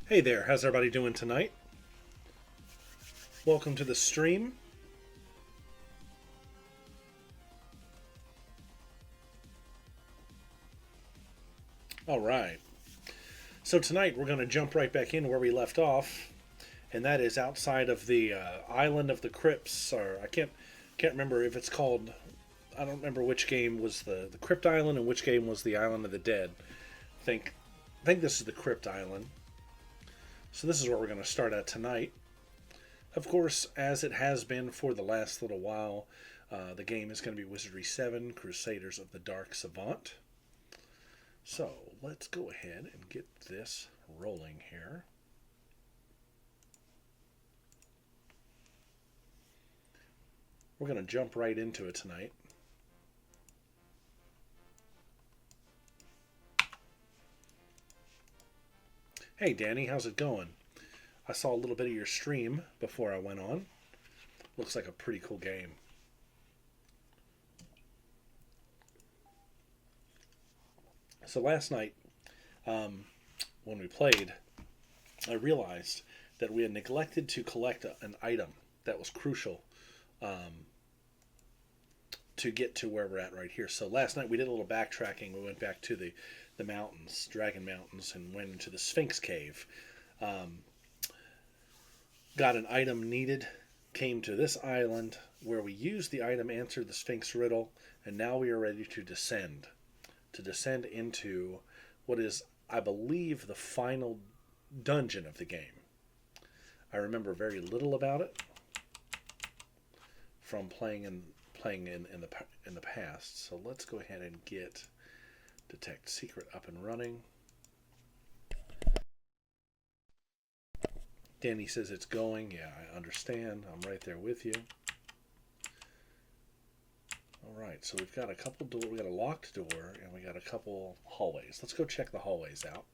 Hey there, how's everybody doing tonight? Welcome to the stream. All right. So tonight we're going to jump right back in where we left off, and that is outside of the island of the crypts. Or I can't remember if it's called. I don't remember which game was the crypt island and which game was the island of the dead. I think this is the crypt island. So this is where we're going to start at tonight. Of course, as it has been for the last little while, the game is going to be Wizardry 7, Crusaders of the Dark Savant. So let's go ahead and get this rolling here. We're going to jump right into it tonight. Hey Danny, how's it going? I saw a little bit of your stream before I went on. Looks like a pretty cool game. So last night, when we played, I realized that we had neglected to collect an item that was crucial to get to where we're at right here. So last night we did a little backtracking. We went back to the mountains, Dragon Mountains, and went into the Sphinx cave. Got an item needed, came to this island where we used the item, answered the Sphinx riddle, and now we are ready to descend. To descend into what is, I believe, the final dungeon of the game. I remember very little about it from playing in the past. So let's go ahead and get detect secret up and running. Danny says it's going. Yeah, I understand. I'm right there with you. All right, so we've got a couple doors. We got a locked door, and we got a couple hallways. Let's go check the hallways out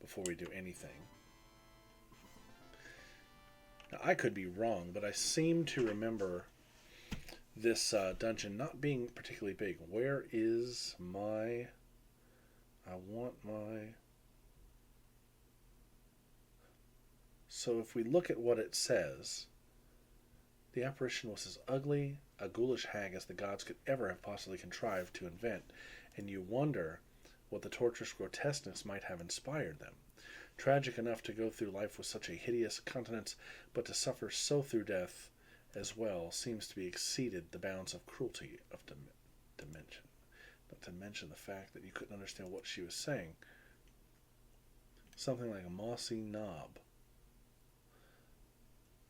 before we do anything. Now, I could be wrong, but I seem to remember this dungeon not being particularly big. Where is my... I want my... So if we look at what it says, the apparition was as ugly a ghoulish hag as the gods could ever have possibly contrived to invent, and you wonder what the torturous grotesqueness might have inspired them. Tragic enough to go through life with such a hideous countenance, but to suffer so through death as well seems to be exceeded the bounds of cruelty of dimension. Not to mention the fact that you couldn't understand what she was saying. Something like a mossy knob.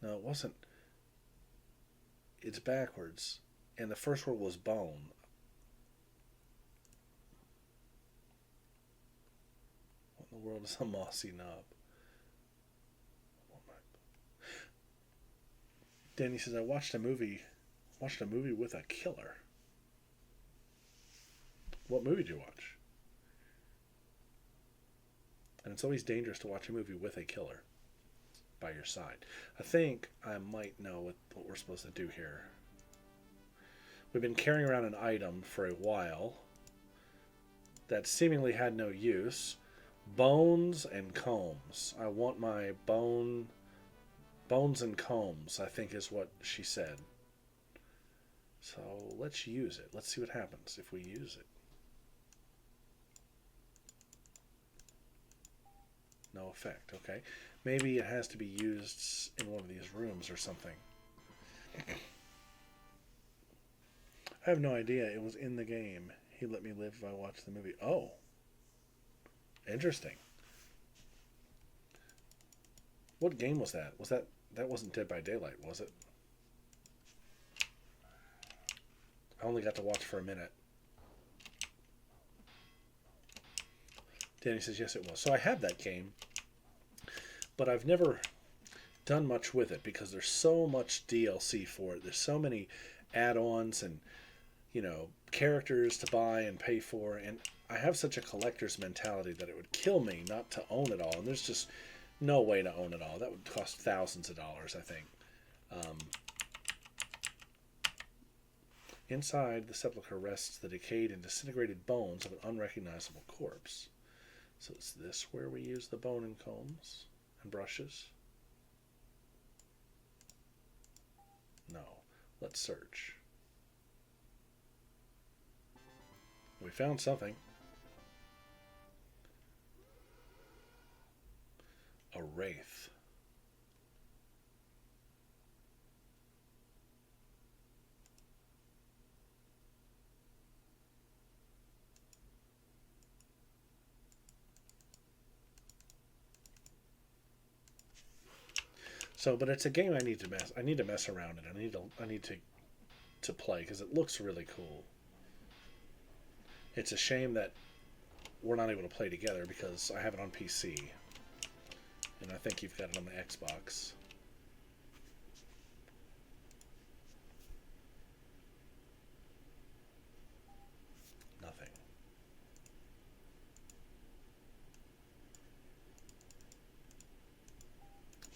No, it wasn't. It's backwards. And the first word was bone. What in the world is a mossy knob? Danny says, I watched a movie with a killer. What movie did you watch? And it's always dangerous to watch a movie with a killer by your side. I think I might know what we're supposed to do here. We've been carrying around an item for a while that seemingly had no use. Bones and combs. I want my bones and combs, I think is what she said. So let's use it. Let's see what happens if we use it. No effect, okay. Maybe it has to be used in one of these rooms or something. I have no idea. It was in the game. He let me live if I watched the movie. Oh. Interesting. What game was that? That wasn't Dead by Daylight, was it? I only got to watch for a minute. Danny says, yes, it was. So I have that game, but I've never done much with it because there's so much DLC for it. There's so many add-ons and, characters to buy and pay for. And I have such a collector's mentality that it would kill me not to own it all. And there's just no way to own it all. That would cost thousands of dollars, I think. Inside the sepulchre rests the decayed and disintegrated bones of an unrecognizable corpse. So is this where we use the bone and combs and brushes? No. Let's search. We found something. A wraith. So, but it's a game I need to mess around in. I need to play because it looks really cool. It's a shame that we're not able to play together because I have it on PC, and I think you've got it on the Xbox. Nothing.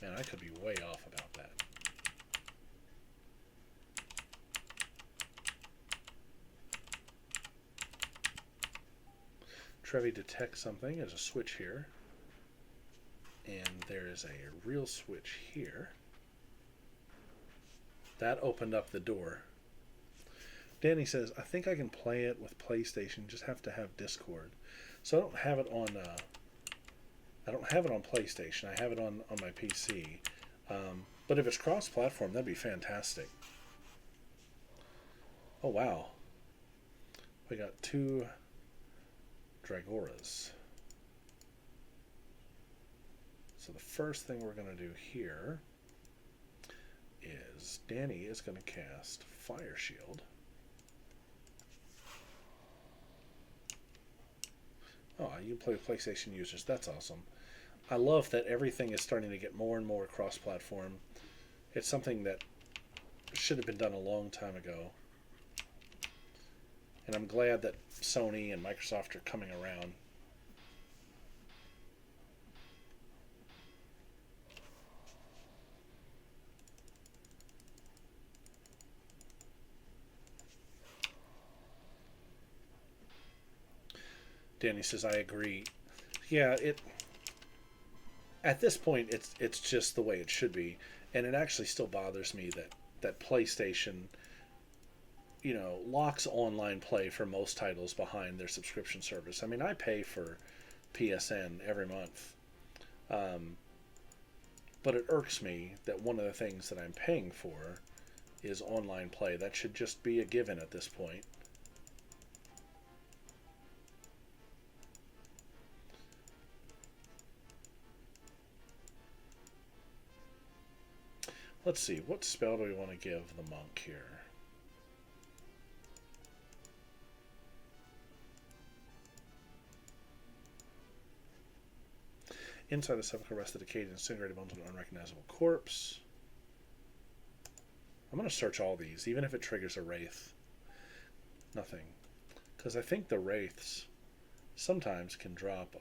Man, I could be way off about that. Trevi detects something. There's a switch here. And there is a real switch here. That opened up the door. Danny says, I think I can play it with PlayStation, just have to have Discord. So I don't have it on PlayStation. I have it on my PC. But if it's cross-platform, that'd be fantastic. Oh, wow. We got 2 Dragoras. So the first thing we're going to do here is Danny is going to cast Fire Shield. Oh, you play with PlayStation users. That's awesome. I love that everything is starting to get more and more cross-platform. It's something that should have been done a long time ago. And I'm glad that Sony and Microsoft are coming around. Danny says, I agree. Yeah, at this point it's just the way it should be, and it actually still bothers me that PlayStation, locks online play for most titles behind their subscription service. I mean, I pay for PSN every month, but it irks me that one of the things that I'm paying for is online play. That should just be a given at this point. Let's see, what spell do we want to give the monk here? Inside the sepulchre rests the decayed and incinerated bones of an unrecognizable corpse. I'm going to search all these, even if it triggers a wraith. Nothing. Because I think the wraiths sometimes can drop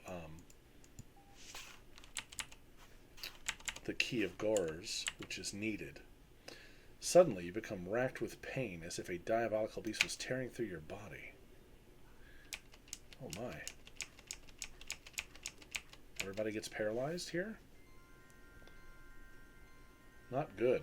the key of Gorers, which is needed. Suddenly you become racked with pain as if a diabolical beast was tearing through your body. Oh my. Everybody gets paralyzed here? Not good.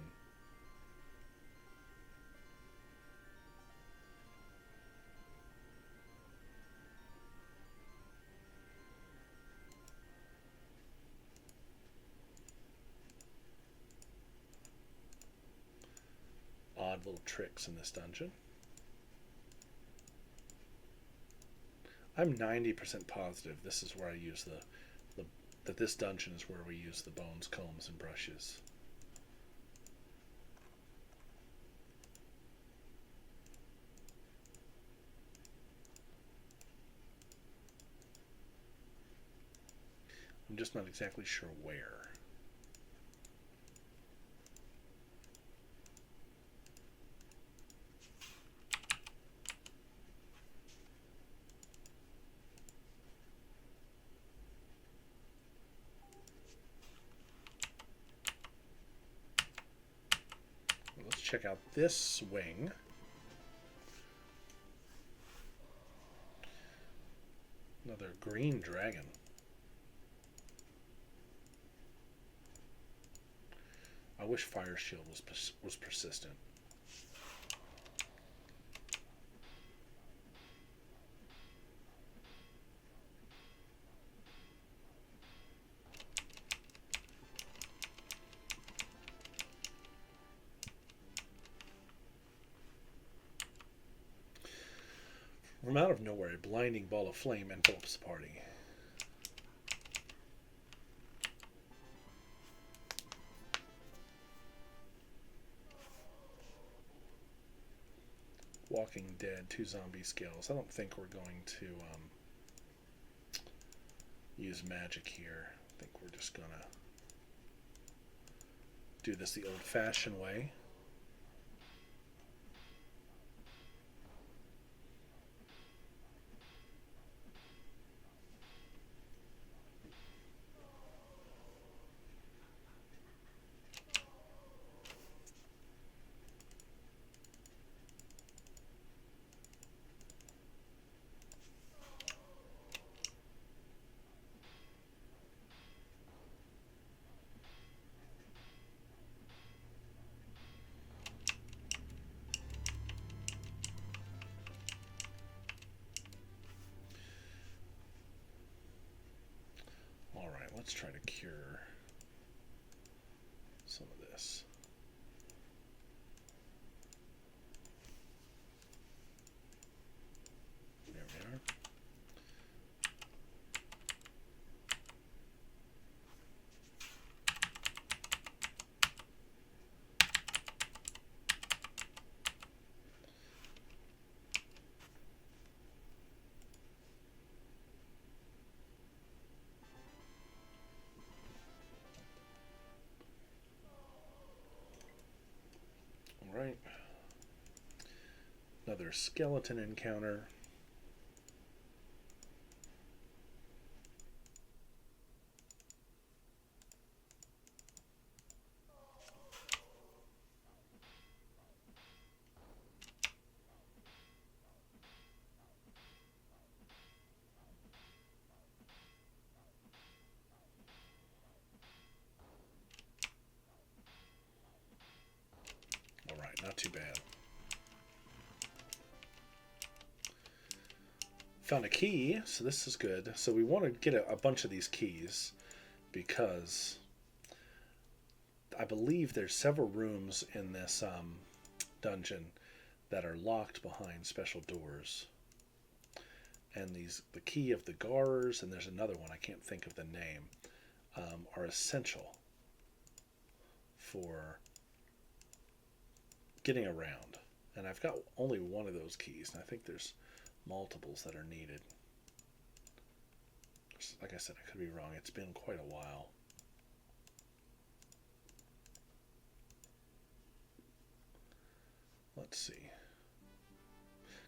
Odd little tricks in this dungeon. I'm 90% positive this is where I use that this dungeon is where we use the bones, combs, and brushes. I'm just not exactly sure where. Check out this wing. Another green dragon. I wish Fire Shield was persistent. From out of nowhere, a blinding ball of flame envelops the party. Walking Dead, 2 zombie skills. I don't think we're going to use magic here. I think we're just going to do this the old-fashioned way. Let's try to cure some of this. There we are. Right. Another skeleton encounter. Not too bad. Found a key, so this is good. So we want to get a bunch of these keys because I believe there's several rooms in this dungeon that are locked behind special doors. And the key of the Garers, and there's another one, I can't think of the name, are essential for getting around. And I've got only one of those keys, and I think there's multiples that are needed. Like I said, I could be wrong. It's been quite a while. Let's see.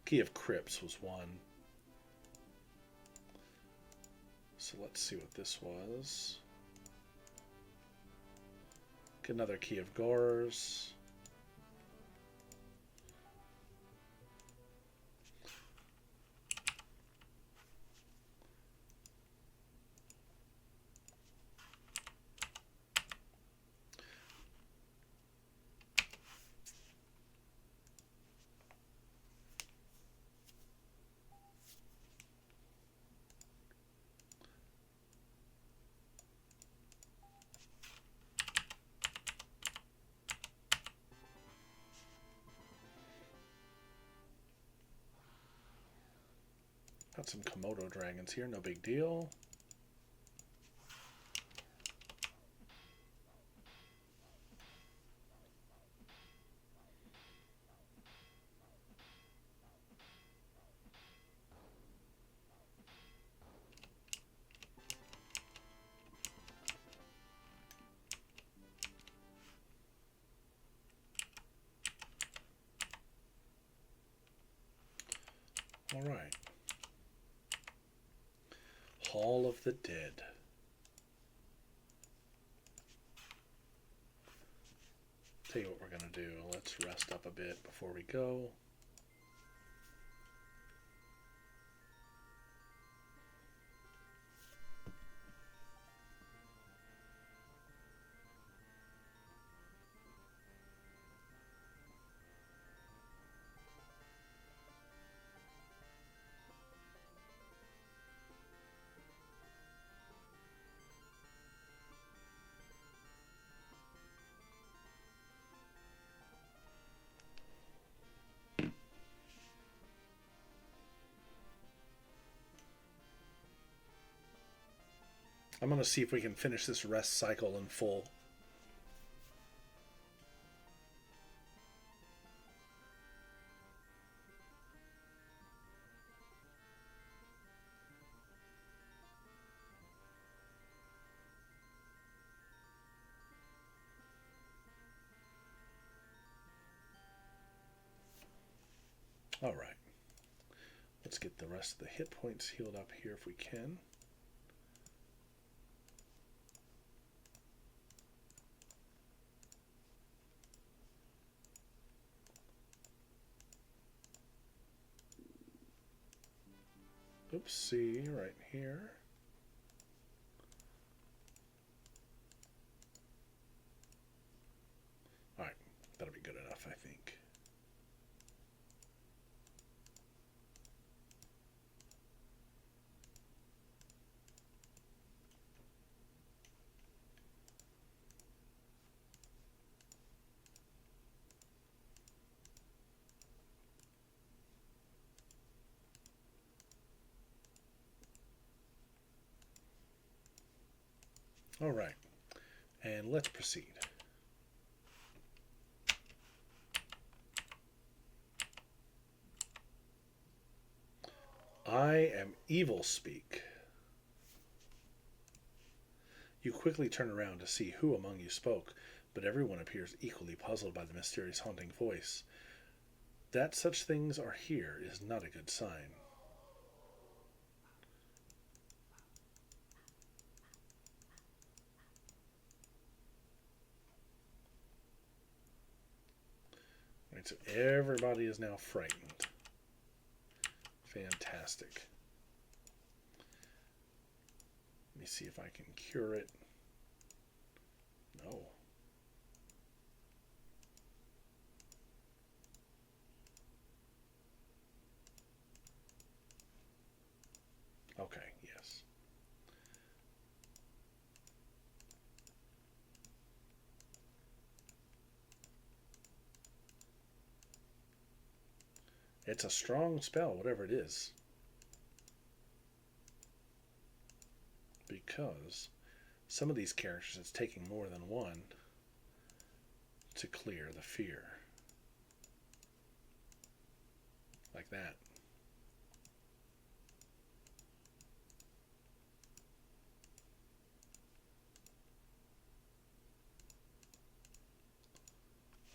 Key of Crypts was one. So let's see what this was. Get another Key of Gores. Got some Komodo dragons here, no big deal. All right. Hall of the Dead. Tell you what we're going to do. Let's rest up a bit before we go. I'm going to see if we can finish this rest cycle in full. All right. Let's get the rest of the hit points healed up here if we can. Oopsie, right here. All right, that'll be good enough, I think. All right, and let's proceed. I am evil speak. You quickly turn around to see who among you spoke, but everyone appears equally puzzled by the mysterious haunting voice. That such things are here is not a good sign. Right, so everybody is now frightened. Fantastic. Let me see if I can cure it. No. Okay, yes. It's a strong spell, whatever it is. Because some of these characters, it's taking more than one to clear the fear. Like that.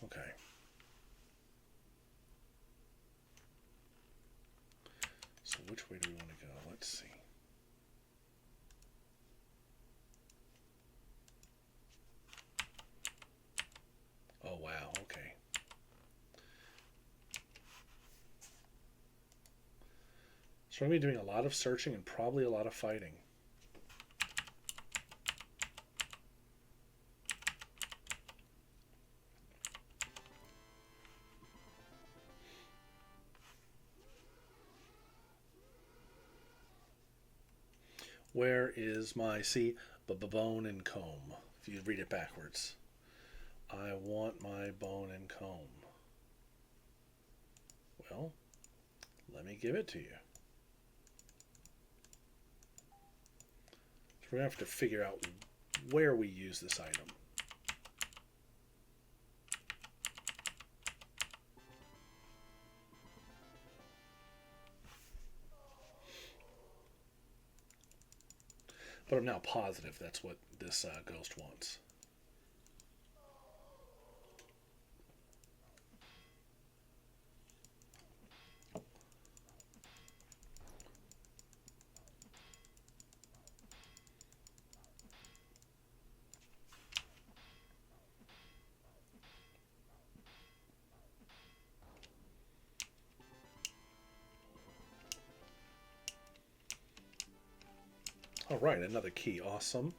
Okay. So which way do we want to go? Let's see. Oh, wow. Okay. So we're going to be doing a lot of searching and probably a lot of fighting. Where is my, see, bone and comb? If you read it backwards. I want my bone and comb. Well, let me give it to you. So we're going to have to figure out where we use this item. But I'm now positive that's what this ghost wants. All right, another key. Awesome.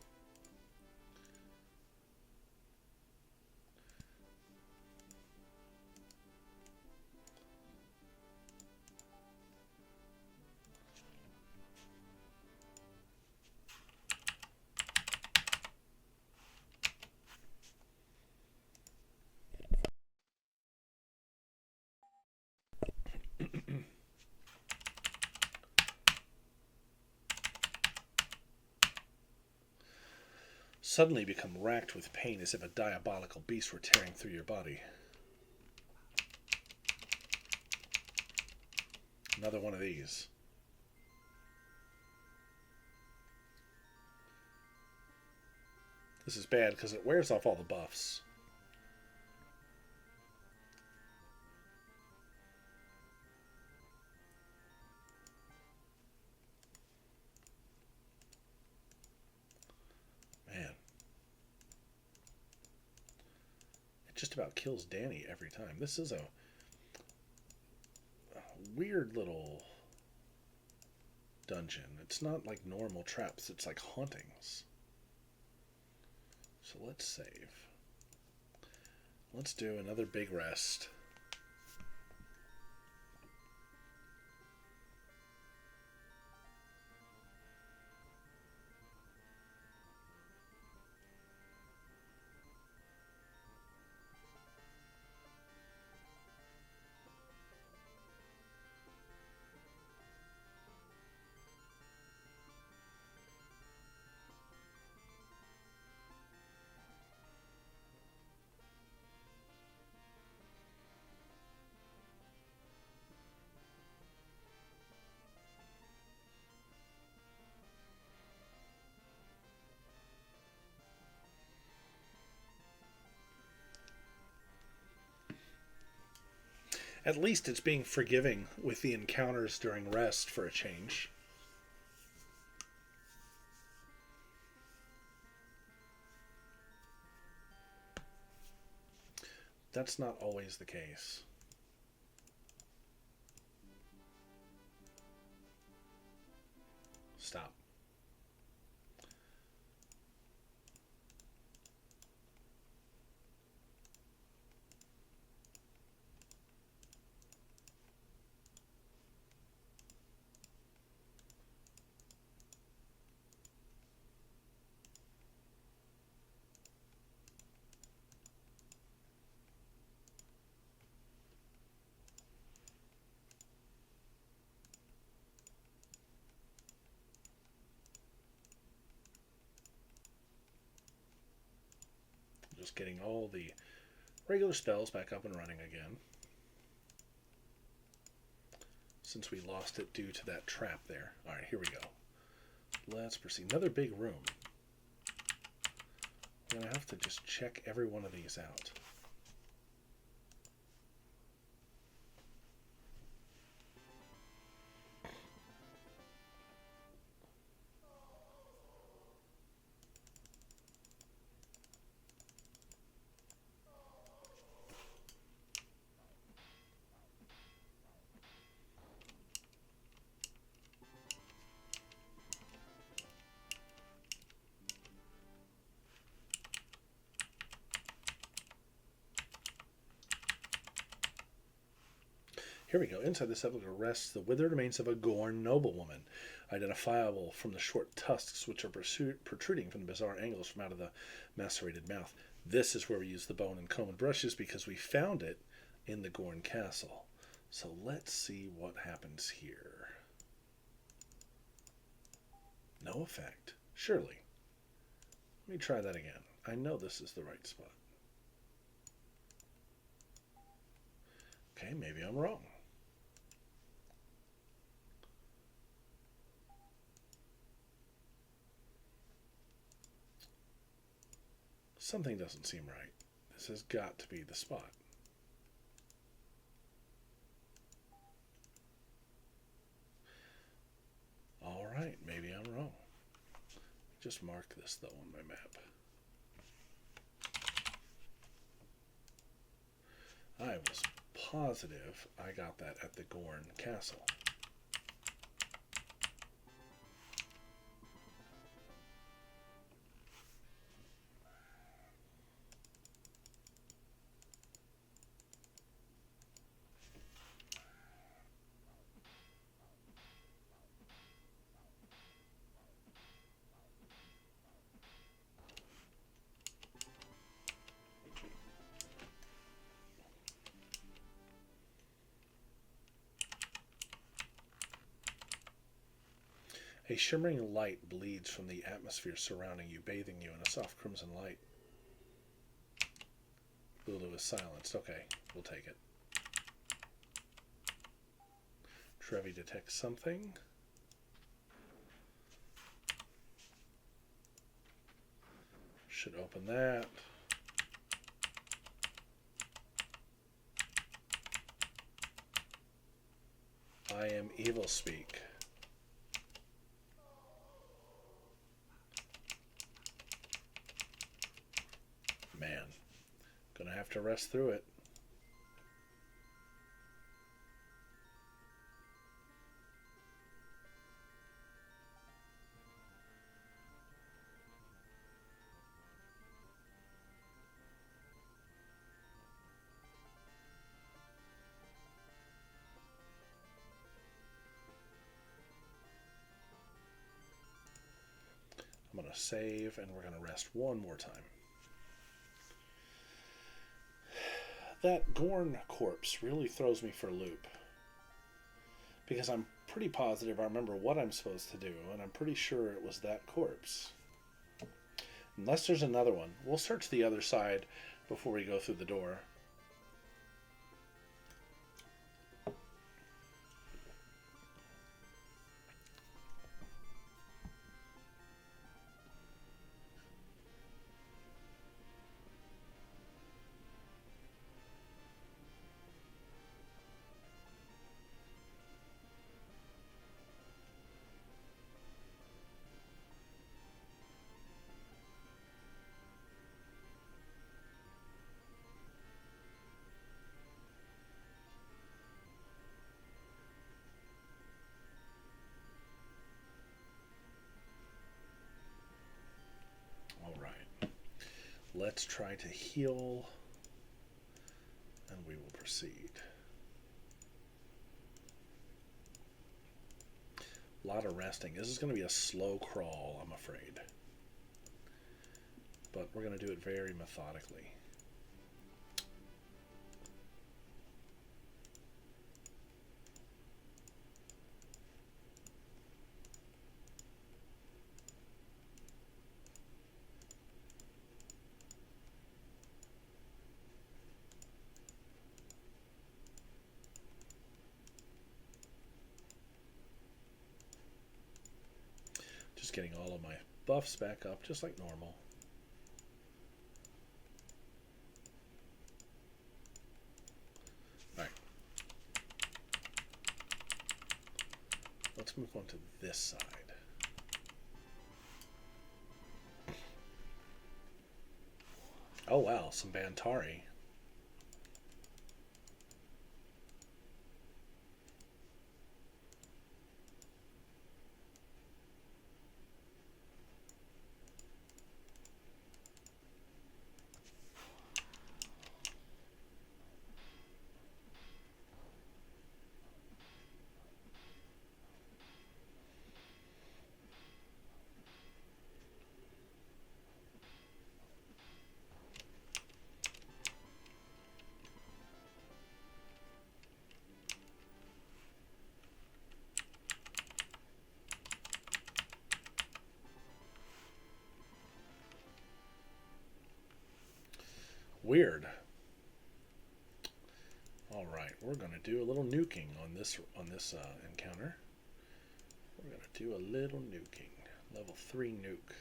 Suddenly become racked with pain as if a diabolical beast were tearing through your body. Another one of these. This is bad because it wears off all the buffs. Man. It just about kills Danny every time. This is a weird little dungeon. It's not like normal traps, it's like hauntings. So let's save. Let's do another big rest. At least it's being forgiving with the encounters during rest for a change. That's not always the case. Stop. Just getting all the regular spells back up and running again. Since we lost it due to that trap there. Alright, here we go. Let's proceed. Another big room. I'm going to have to just check every one of these out. Here we go. Inside the sepulchre rests the withered remains of a Gorn noblewoman, identifiable from the short tusks which are protruding from the bizarre angles from out of the macerated mouth. This is where we use the bone and comb and brushes because we found it in the Gorn castle. So let's see what happens here. No effect. Surely. Let me try that again. I know this is the right spot. Okay, maybe I'm wrong. Something doesn't seem right. This has got to be the spot. Alright, maybe I'm wrong. Just mark this though on my map. I was positive I got that at the Gorn castle. A shimmering light bleeds from the atmosphere surrounding you, bathing you in a soft crimson light. Lulu is silenced. Okay, we'll take it. Trevi detects something. Should open that. I am evil speak. Man, gonna have to rest through it. I'm going to save, and we're going to rest one more time. That Gorn corpse really throws me for a loop. Because I'm pretty positive I remember what I'm supposed to do, and I'm pretty sure it was that corpse. Unless there's another one. We'll search the other side before we go through the door. Let's try to heal, and we will proceed. A lot of resting. This is going to be a slow crawl, I'm afraid. But we're going to do it very methodically. Just getting all of my buffs back up, just like normal. Alright. Let's move on to this side. Oh wow, some Bantari. Weird. All right, we're going to do a little nuking on this encounter. We're going to do a little nuking. Level 3 nuke.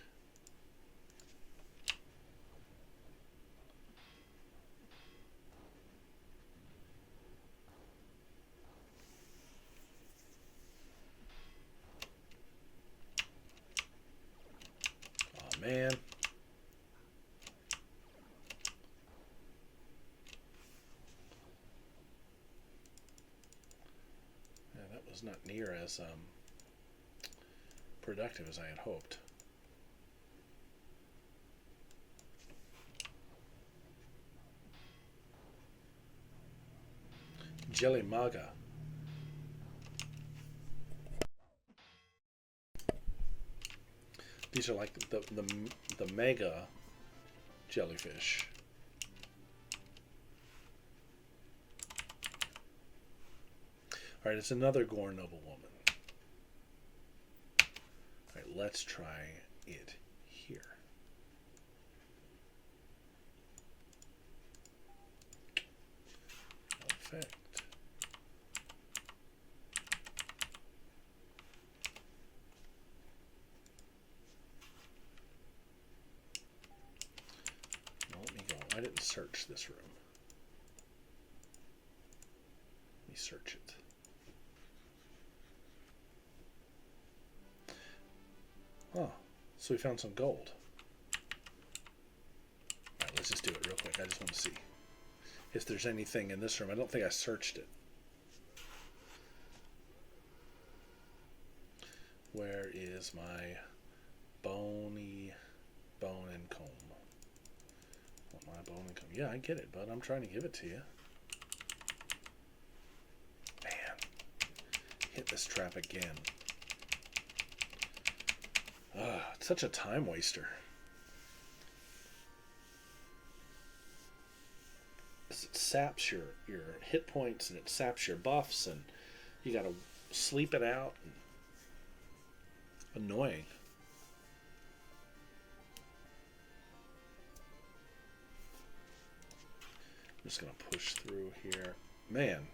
Oh man. Not near as productive as I had hoped. Jelly Maga. These are like the mega jellyfish. Alright, it's another Gorn noblewoman. let's try it here. Effect. Well, let me go. I didn't search this room. Let me search it. Oh, so we found some gold. Alright, let's just do it real quick. I just want to see if there's anything in this room. I don't think I searched it. Where is my bony bone and comb? Want my bone and comb? Yeah, I get it, bud. I'm trying to give it to you. Man, hit this trap again. It's such a time waster. It saps your hit points, and it saps your buffs, and you gotta sleep it out. Annoying. I'm just gonna push through here. Man.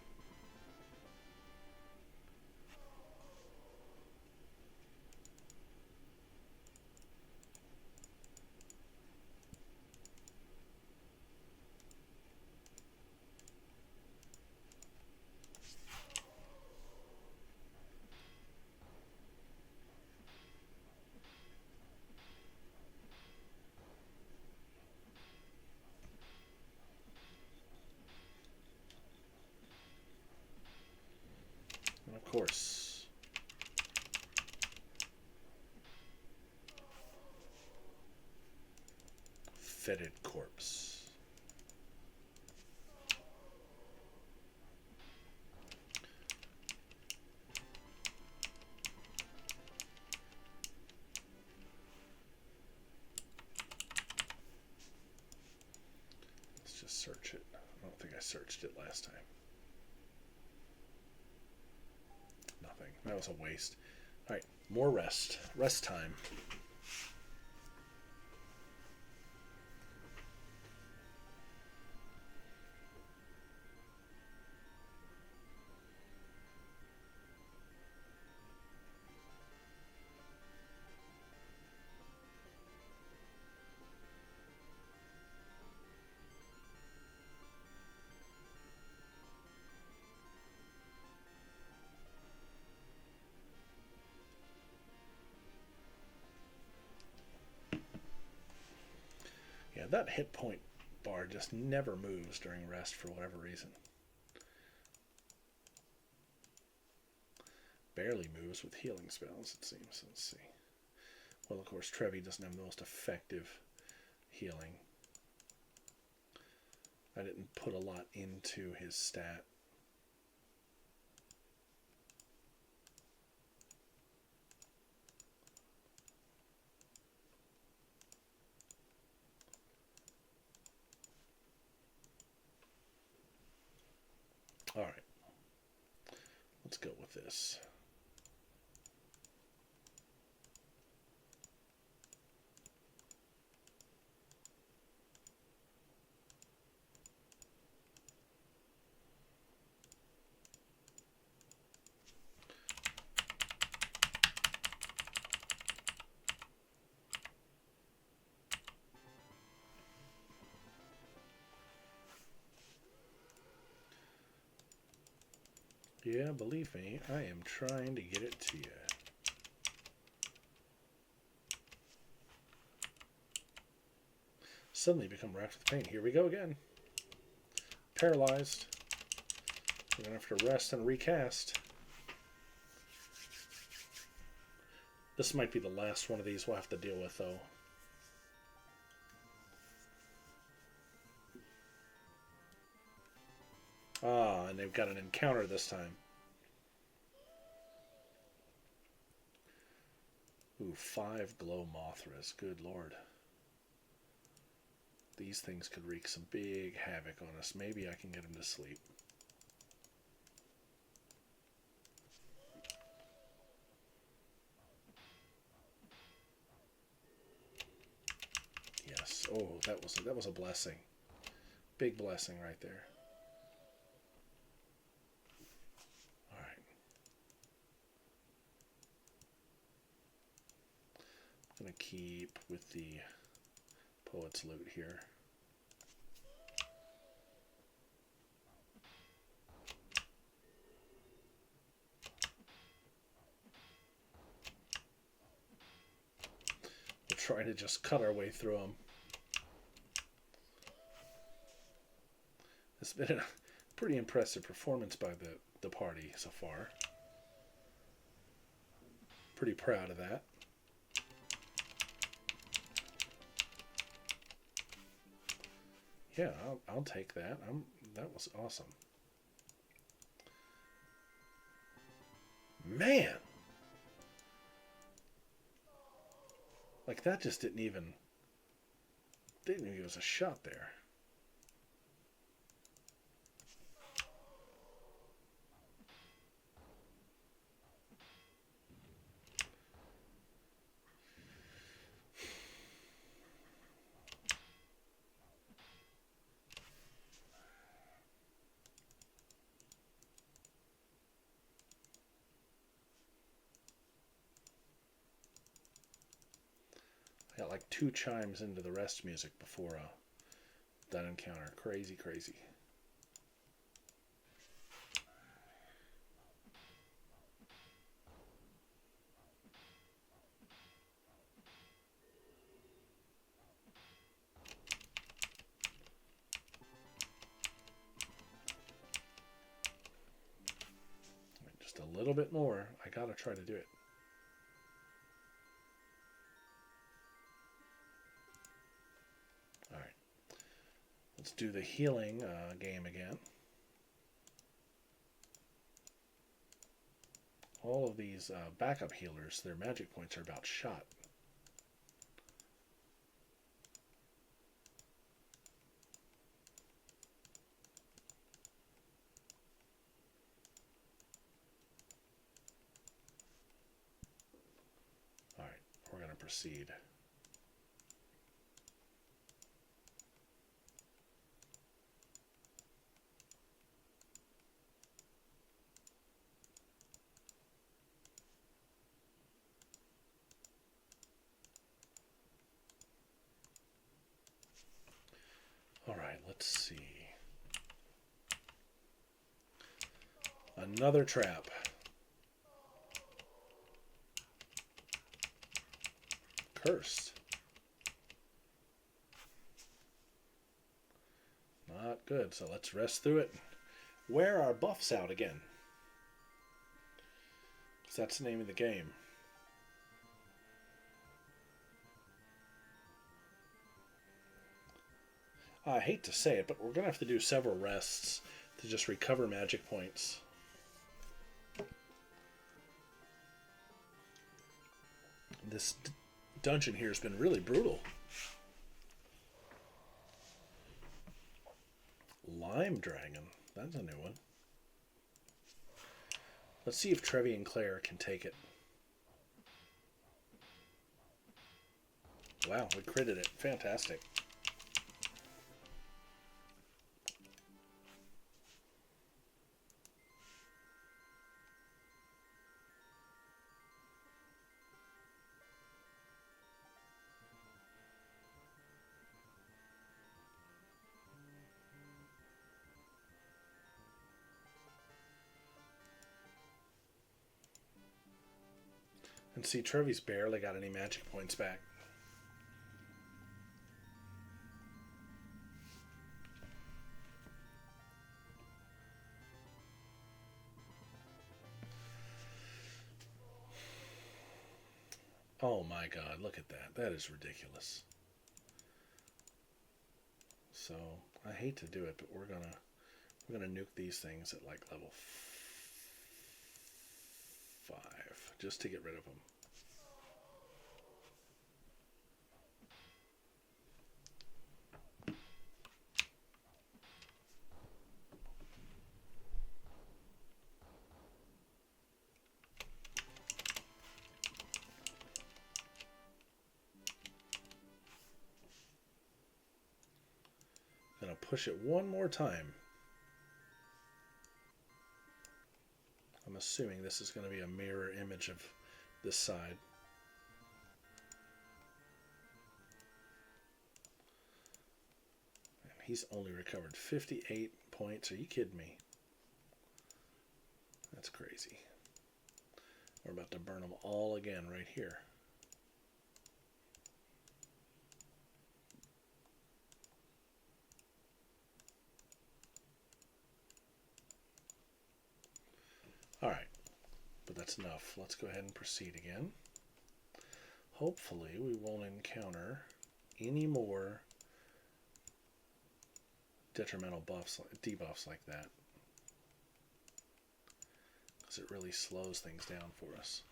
Of course. Fetid corpse. Let's just search it. I don't think I searched it last time. Nothing. That was a waste. Alright, more rest. Rest time. That hit point bar just never moves during rest for whatever reason. Barely moves with healing spells, it seems. Let's see. Well, of course, Trevi doesn't have the most effective healing. I didn't put a lot into his stat. All right, let's go with this. Yeah, believe me, I am trying to get it to you. Suddenly become racked with pain. Here we go again. Paralyzed. We're going to have to rest and recast. This might be the last one of these we'll have to deal with, though. Ah, and they've got an encounter this time. Ooh, 5 glow Mothras. Good lord. These things could wreak some big havoc on us. Maybe I can get them to sleep. Yes. Oh, that was a blessing. Big blessing right there. All right. I'm going to keep with the Poet's Loot here. We'll try to just cut our way through them. It's been a pretty impressive performance by the party so far. Pretty proud of that. Yeah, I'll take that. That was awesome. Man! Like, that just didn't even give us a shot there. I got like 2 chimes into the rest music before that encounter. Crazy, crazy. Just a little bit more. I gotta try to do it. Alright. Let's do the healing game again. All of these backup healers, their magic points are about shot. Alright, we're going to proceed. Alright, let's see. Another trap. Cursed. Not good, so let's rest through it. Wear our buffs out again. Because that's the name of the game. I hate to say it, but we're going to have to do several rests to just recover magic points. This dungeon here has been really brutal. Lime Dragon. That's a new one. Let's see if Trevi and Claire can take it. Wow, we critted it. Fantastic. And see, Trevi's barely got any magic points back. Oh my god, look at that. That is ridiculous. So, I hate to do it, but we're gonna nuke these things at like level 5 just to get rid of them. going to push it one more time. I'm assuming this is going to be a mirror image of this side. And he's only recovered 58 points. Are you kidding me? That's crazy. We're about to burn them all again right here. Alright, but that's enough. Let's go ahead and proceed again. Hopefully we won't encounter any more detrimental buffs, debuffs like that. Because it really slows things down for us.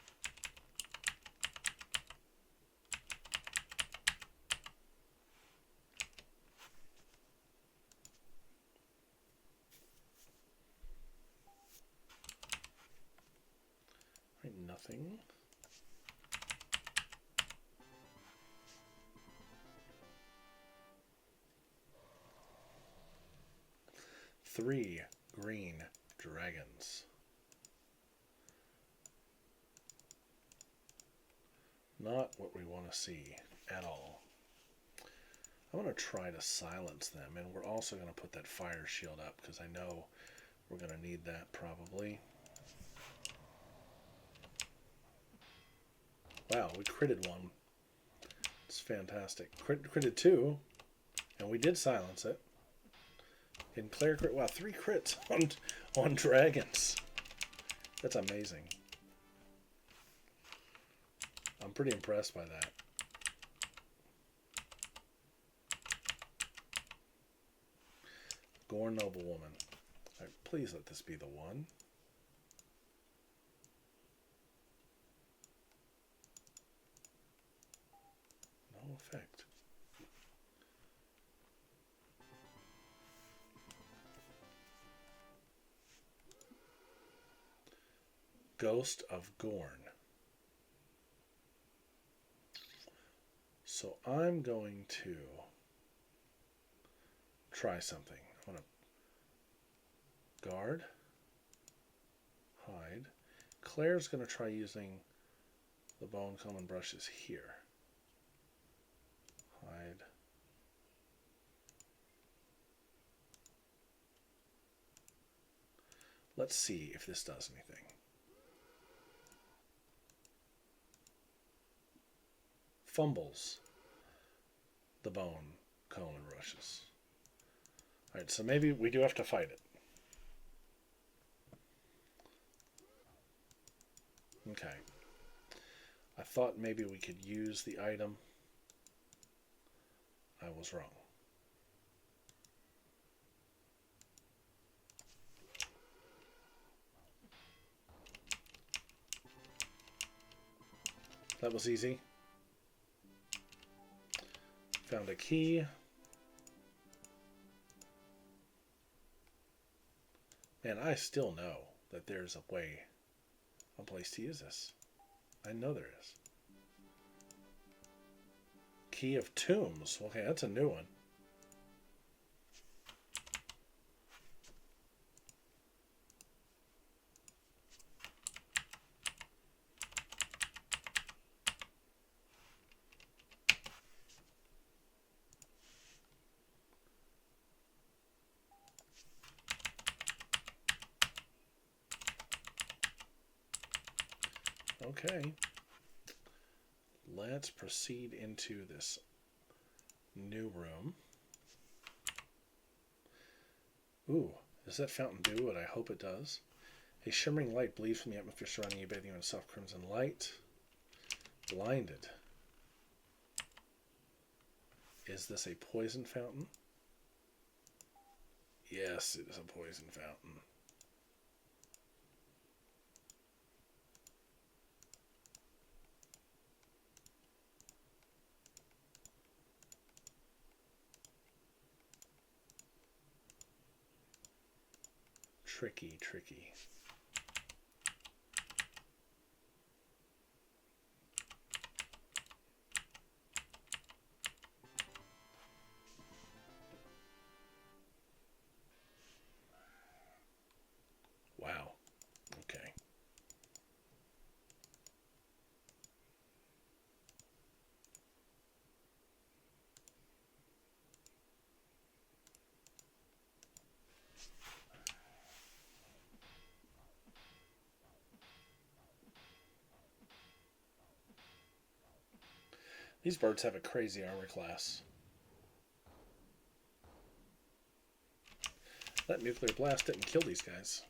Nothing. Three green dragons. Not what we want to see at all. I'm going to try to silence them, and we're also going to put that fire shield up because I know we're going to need that probably. Wow, we critted one. It's fantastic. Critted two, and we did silence it. And Claire crit. Wow, 3 crits on dragons. That's amazing. I'm pretty impressed by that. Gorn Noblewoman. All right, please let this be the one. No effect. Ghost of Gorn. So I'm going to try something. I'm going to guard, hide. Claire's going to try using the bone common brushes here. Hide. Let's see if this does anything. Fumbles the bone cone and brushes. Alright, so maybe we do have to fight it. Okay. I thought maybe we could use the item. I was wrong. That was easy. Found a key. Man, I still know that there's a way, a place to use this. I know there is. Key of Tombs. Okay, that's a new one. Okay, let's proceed into this new room. Ooh, is that Fountain Dew what I hope it does? A shimmering light bleeds from the atmosphere surrounding you, bathing you in soft crimson light. Blinded. Is this a poison fountain? Yes, it is a poison fountain. Tricky, tricky. These birds have a crazy armor class. That nuclear blast didn't kill these guys.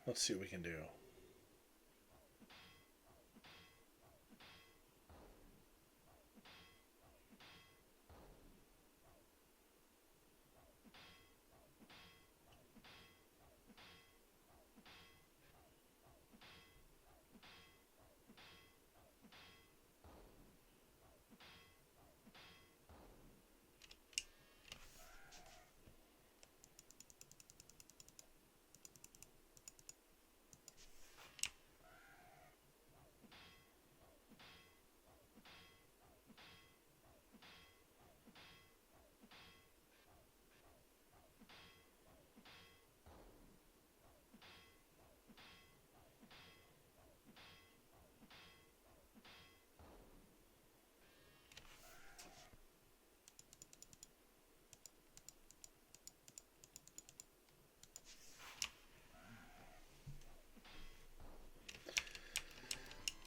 Let's see what we can do.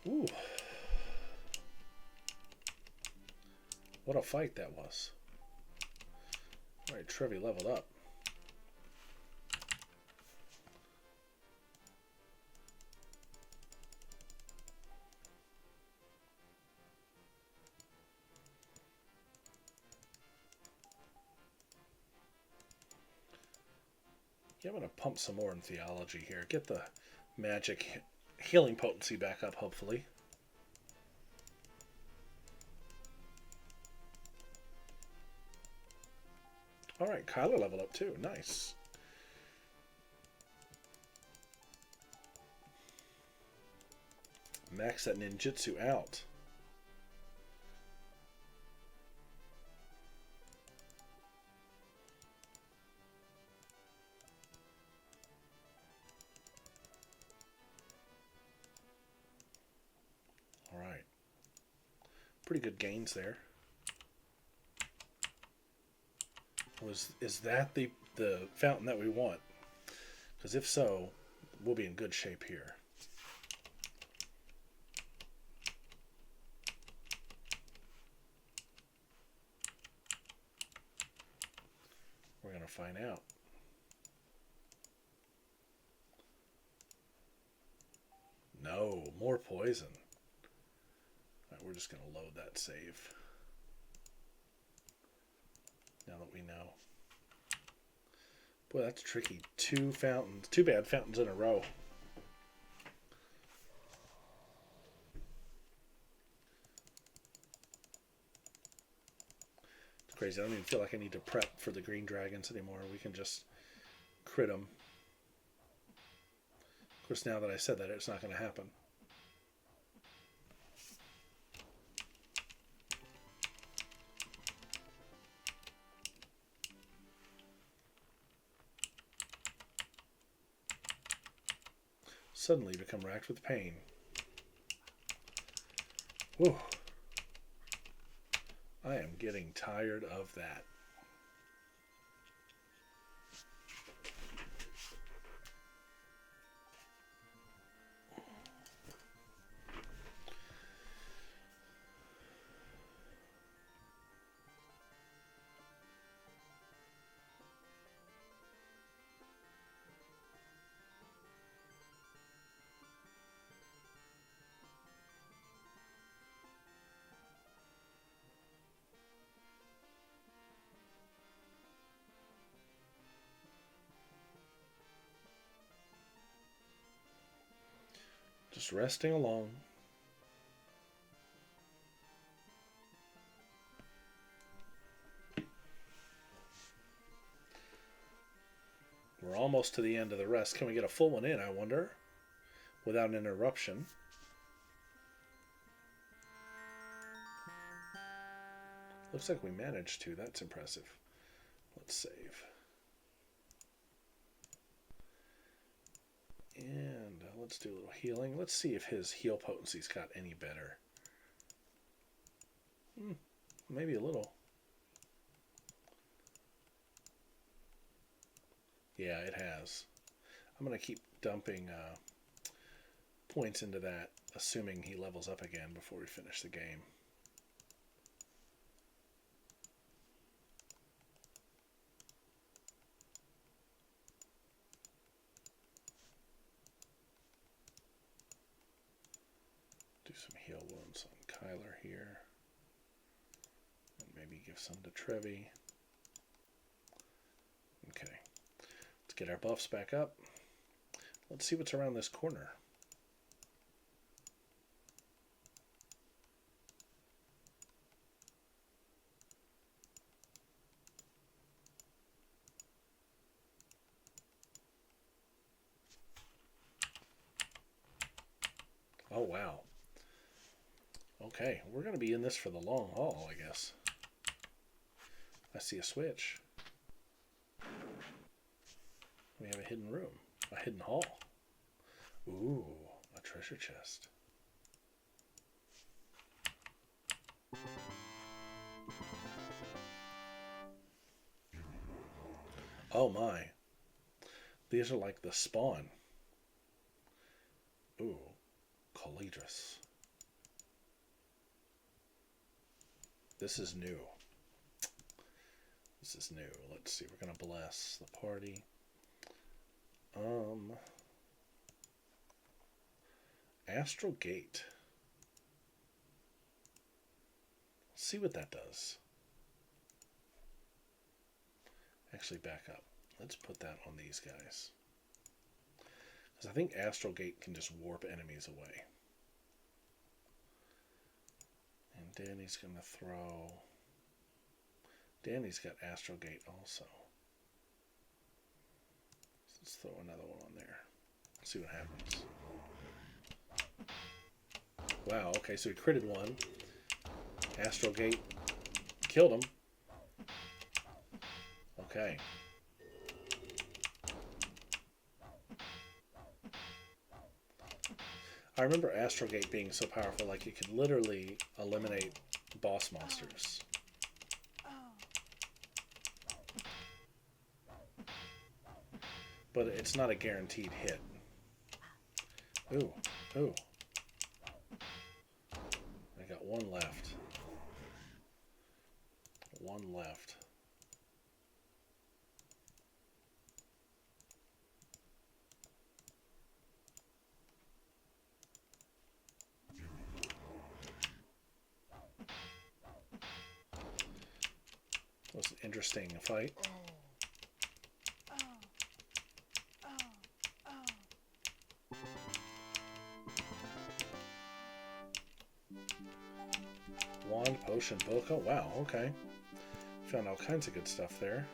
Ooh. What a fight that was. Alright, Trevi leveled up. Yeah, I'm going to pump some more in theology here. Get the magic healing potency back up, hopefully. Alright, Kyler leveled up too. Nice. Max that ninjutsu out. Alright. Pretty good gains there. Is that the fountain that we want? Because if so, we'll be in good shape here. We're going to find out. No, more poison. All right, we're just going to load that save. Now that we know. Boy, that's tricky. Two fountains. Two bad fountains in a row. It's crazy. I don't even feel like I need to prep for the green dragons anymore. We can just crit them. Of course, now that I said that, it's not going to happen. Suddenly become racked with pain. Whew. I am getting tired of that. Just resting alone. We're almost to the end of the rest. Can we get a full one in, I wonder? Without an interruption. Looks like we managed to. That's impressive. Let's save. And let's do a little healing. Let's see if his heal potency's got any better. Maybe a little. Yeah, it has. I'm going to keep dumping points into that, assuming he levels up again before we finish the game. Do some heal wounds on Kyler here. And maybe give some to Trevi. Okay. Let's get our buffs back up. Let's see what's around this corner. Oh, wow. Okay, we're going to be in this for the long haul, I guess. I see a switch. We have a hidden room, a hidden hall. Ooh, a treasure chest. Oh my. These are like the spawn. Ooh, Colidris. This is new. This is new. Let's see, we're going to bless the party. Astral Gate. Let's see what that does. Actually, back up. Let's put that on these guys. Because I think Astral Gate can just warp enemies away. And Danny's going to throw... Danny's got Astral Gate also. Let's throw another one on there. See what happens. Wow, okay, so he critted one. Astral Gate killed him. Okay. I remember Astral Gate being so powerful, like it could literally eliminate boss monsters. But it's not a guaranteed hit. Ooh, ooh. I got one left. One left. That was an interesting fight. Wand, potion, book. Oh, wow, okay. Found all kinds of good stuff there.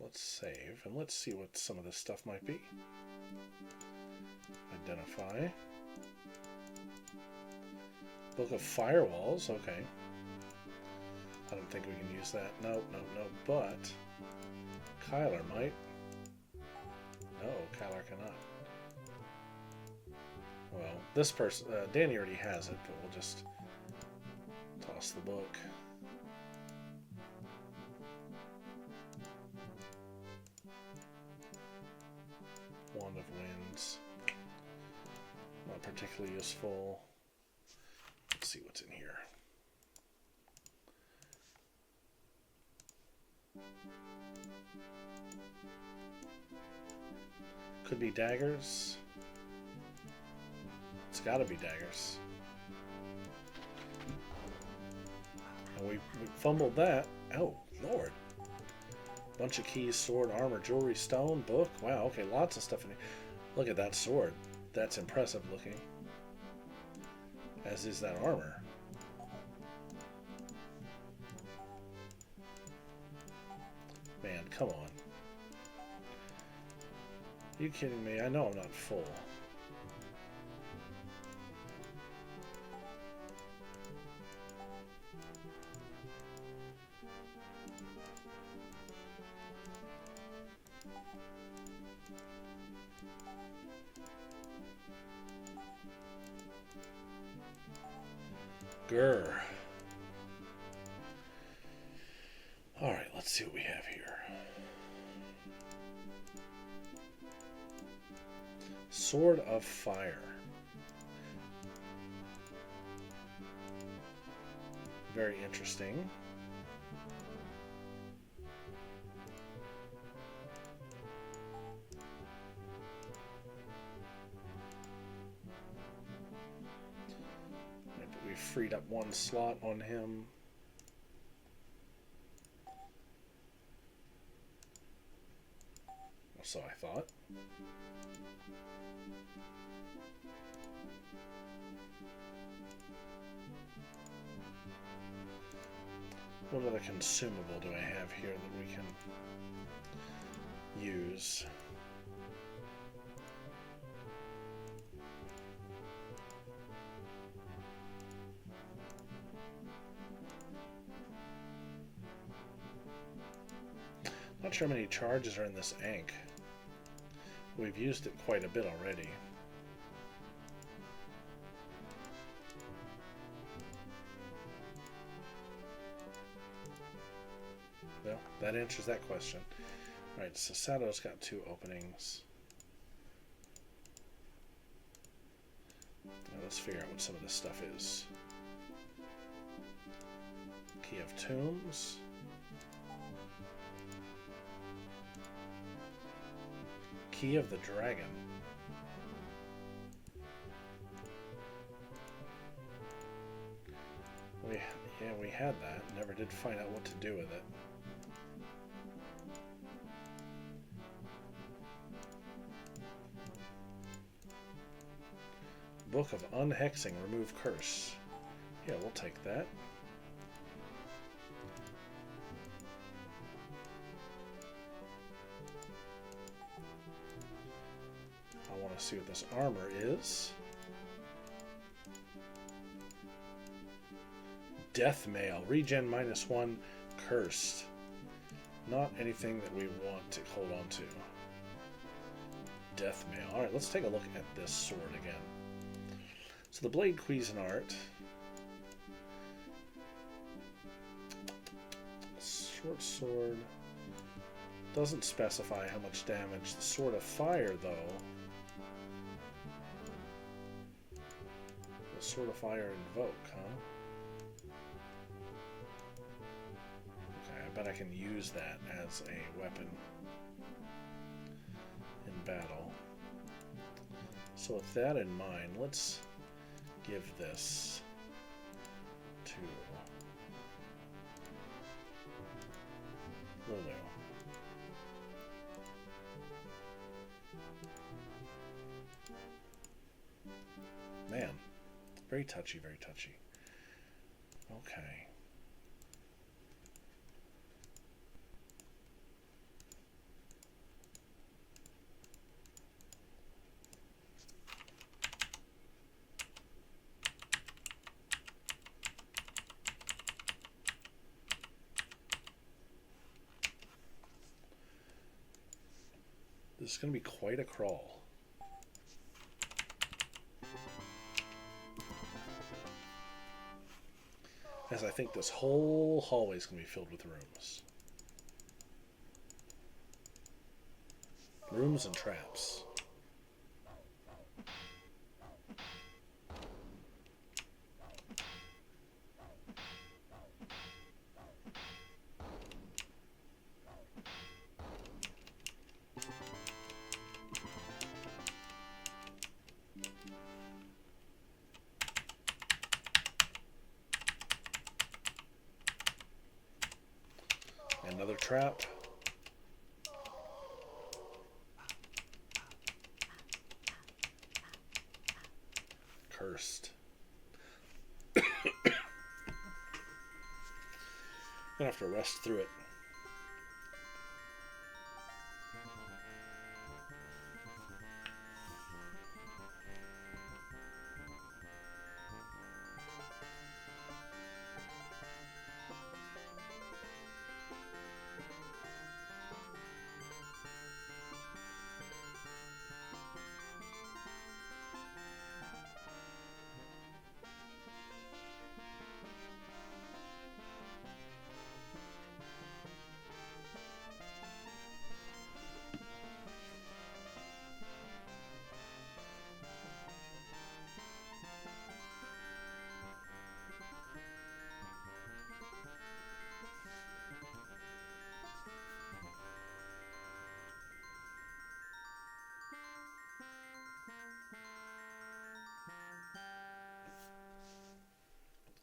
Let's save, and let's see what some of this stuff might be. Identify. Book of Firewalls, okay. I don't think we can use that. No, no, no, but Kyler might. No, Kyler cannot. Well, this person, Danny already has it, but we'll just toss the book. Wand of Winds. Not particularly useful. Let's see what's in here. Could be daggers. It's got to be daggers. And we fumbled that. Oh, Lord. Bunch of keys, sword, armor, jewelry, stone, book. Wow, okay, lots of stuff in here. Look at that sword. That's impressive looking. as is that armor. Man, come on. Are you kidding me? I know I'm not full. Grr. Alright, let's see what we have here. Sword of Fire. Very interesting. Right, but we freed up one slot on him. So I thought. What other consumable do I have here that we can use? Not sure how many charges are in this Ankh. We've used it quite a bit already. Well, that answers that question. Alright, so Sato's got 2 openings. Now let's figure out what some of this stuff is. Key of Tombs. Key of the Dragon. We had that. Never did find out what to do with it. Book of Unhexing. Remove Curse. Yeah, we'll take that. I want to see what this armor is. Death Mail. Regen -1. Cursed. Not anything that we want to hold on to. Death Mail. Alright, let's take a look at this sword again. So the Blade Cuisinart. Short sword. Doesn't specify how much damage. The Sword of Fire, though. The Sword of Fire Invoke, huh? Okay, I bet I can use that as a weapon in battle. So with that in mind, let's give this to Lulu. Man, very touchy, very touchy. Okay. This is going to be quite a crawl. As I think this whole hallway is going to be filled with rooms. Rooms and traps. Another trap. Cursed. Gonna have to rest through it.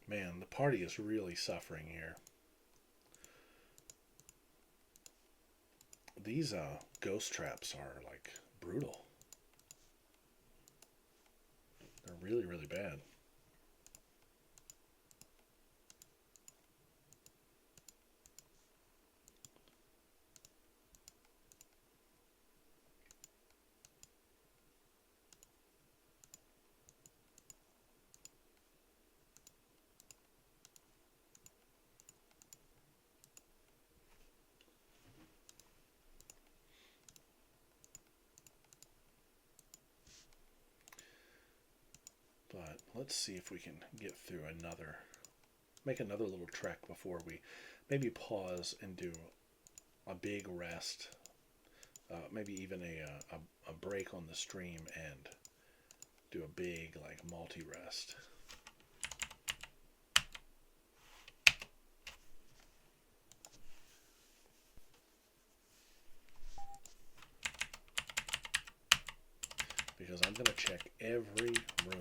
Man, the party is really suffering here. These ghost traps are like brutal. They're really, really bad. But let's see if we can get through make another little trek before we maybe pause and do a big rest. Maybe even a break on the stream and do a big like multi-rest. Because I'm going to check every room.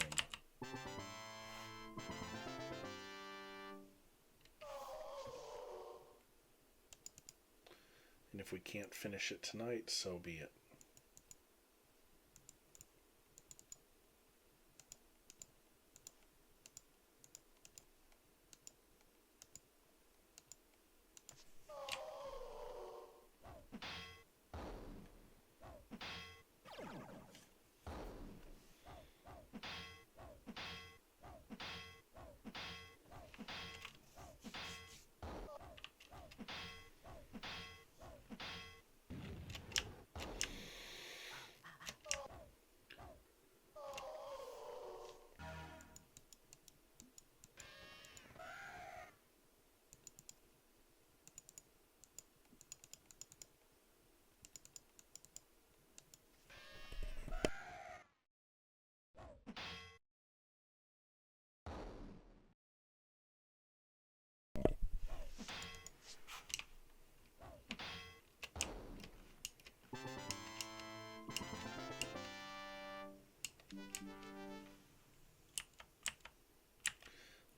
And if we can't finish it tonight, so be it.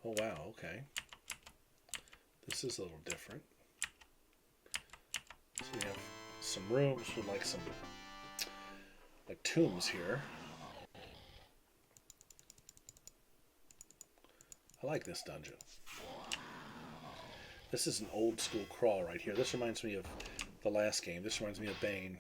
Oh wow, okay. This is a little different. So we have some rooms with like some like tombs here. I like this dungeon. This is an old school crawl right here. This reminds me of the last game. This reminds me of Bane.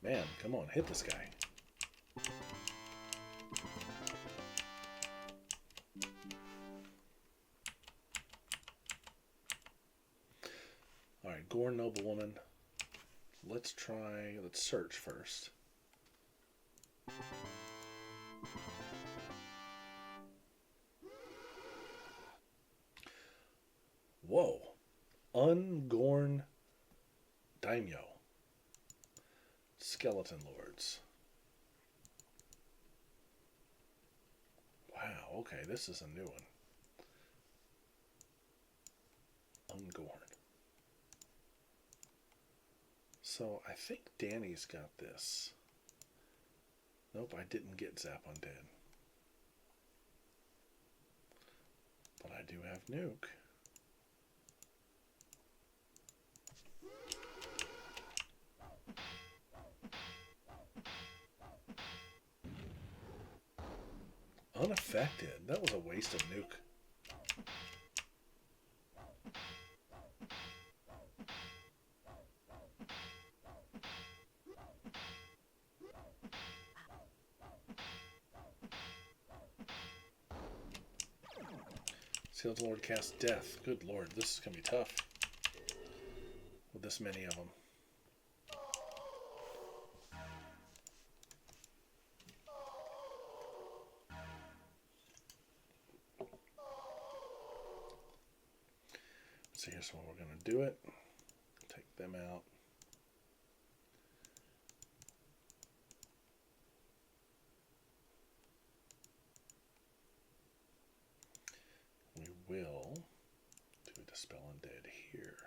Man, come on, hit this guy. Alright, Gorn Noblewoman. Let's search first. Whoa. Ungorn Daimyo. Skeleton Lords. Wow, okay, this is a new one. Ungorn. So I think Danny's got this. Nope, I didn't get Zap Undead. But I do have Nuke. Unaffected. That was a waste of nuke. Sealed Lord casts death. Good lord, this is going to be tough. With this many of them. So here's how we're going to do it. Take them out. We will do a Dispel Undead here.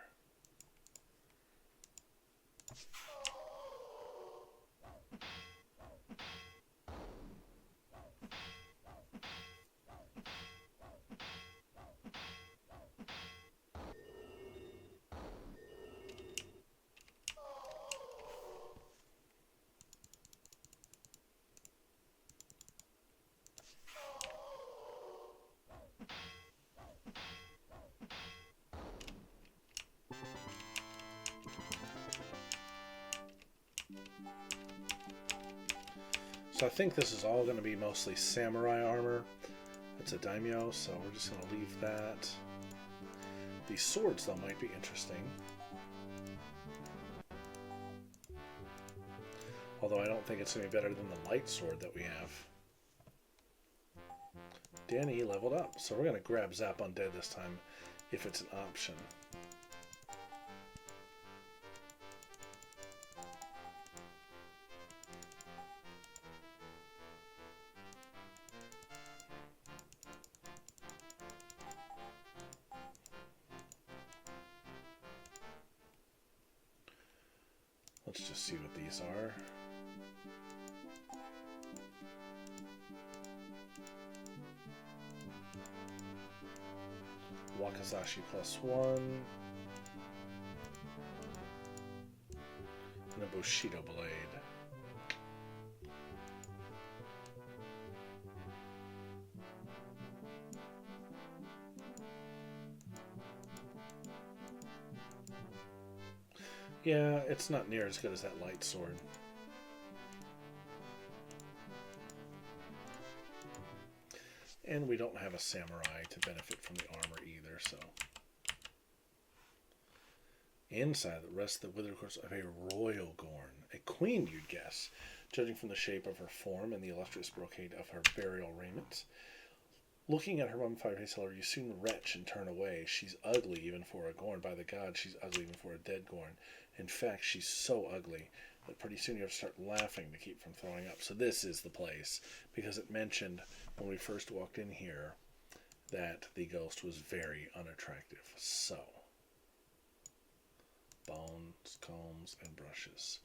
So I think this is all going to be mostly samurai armor. It's a daimyo, so we're just going to leave that. These swords, though, might be interesting. Although I don't think it's going to be better than the light sword that we have. Danny leveled up, so we're going to grab Zap Undead this time, if it's an option. Let's just see what these are. Wakizashi +1. And a Bushido blade. Yeah, it's not near as good as that light sword. And we don't have a samurai to benefit from the armor either, so. Inside the rest of the withered corpse of a royal Gorn. A queen, you'd guess, judging from the shape of her form and the illustrious brocade of her burial raiment. Looking at her mummified face, however, you soon retch and turn away. She's ugly even for a Gorn. By the gods, she's ugly even for a dead Gorn. In fact, she's so ugly that pretty soon you have to start laughing to keep from throwing up. So this is the place, because it mentioned when we first walked in here that the ghost was very unattractive. So, bones, combs, and brushes.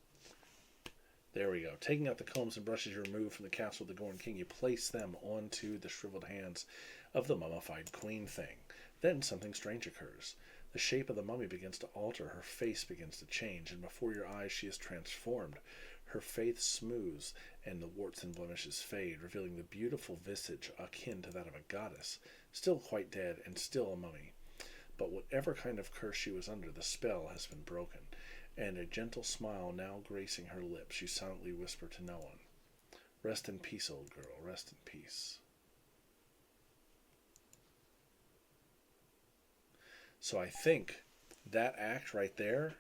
There we go. Taking out the combs and brushes you removed from the castle of the Gorn King, you place them onto the shriveled hands of the mummified queen thing. Then something strange occurs. The shape of the mummy begins to alter, her face begins to change, and before your eyes she is transformed. Her face smooths, and the warts and blemishes fade, revealing the beautiful visage akin to that of a goddess, still quite dead and still a mummy. But whatever kind of curse she was under, the spell has been broken, and a gentle smile now gracing her lips, you silently whisper to no one, "Rest in peace, old girl, rest in peace." So I think that act right there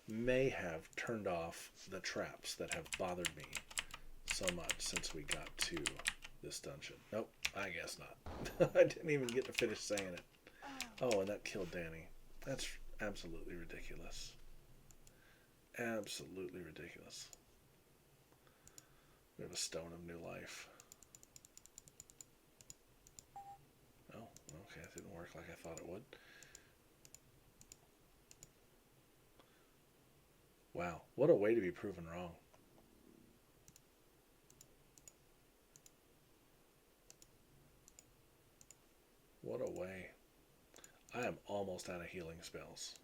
may have turned off the traps that have bothered me so much since we got to this dungeon. Nope, I guess not. I didn't even get to finish saying it. Oh, and that killed Danny. That's absolutely ridiculous. Absolutely ridiculous. We have a stone of new life. Oh, okay, that didn't work like I thought it would. Wow, what a way to be proven wrong. What a way. I am almost out of healing spells.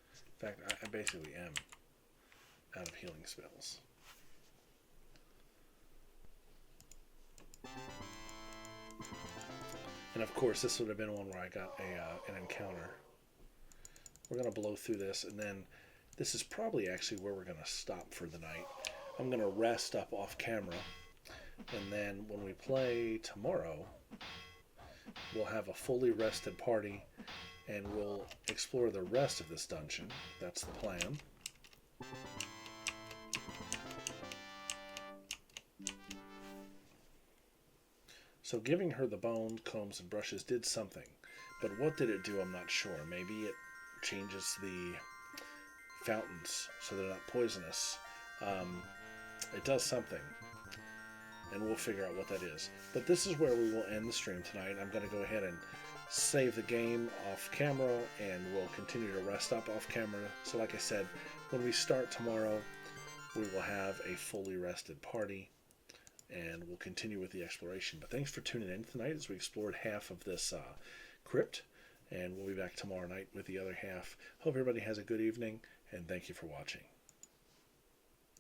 In fact, I basically am out of healing spells. And of course, this would have been one where I got an encounter. We're going to blow through this, and then this is probably actually where we're going to stop for the night. I'm going to rest up off camera, and then when we play tomorrow, we'll have a fully rested party, and we'll explore the rest of this dungeon. That's the plan. So giving her the bone, combs, and brushes did something, but what did it do, I'm not sure. Maybe it changes the fountains so they're not poisonous. It does something, and we'll figure out what that is. But this is where we will end the stream tonight. I'm going to go ahead and save the game off camera, and we'll continue to rest up off camera. So like I said, when we start tomorrow, we will have a fully rested party, and we'll continue with the exploration. But thanks for tuning in tonight as we explored half of this crypt, and we'll be back tomorrow night with the other half. Hope everybody has a good evening, and thank you for watching.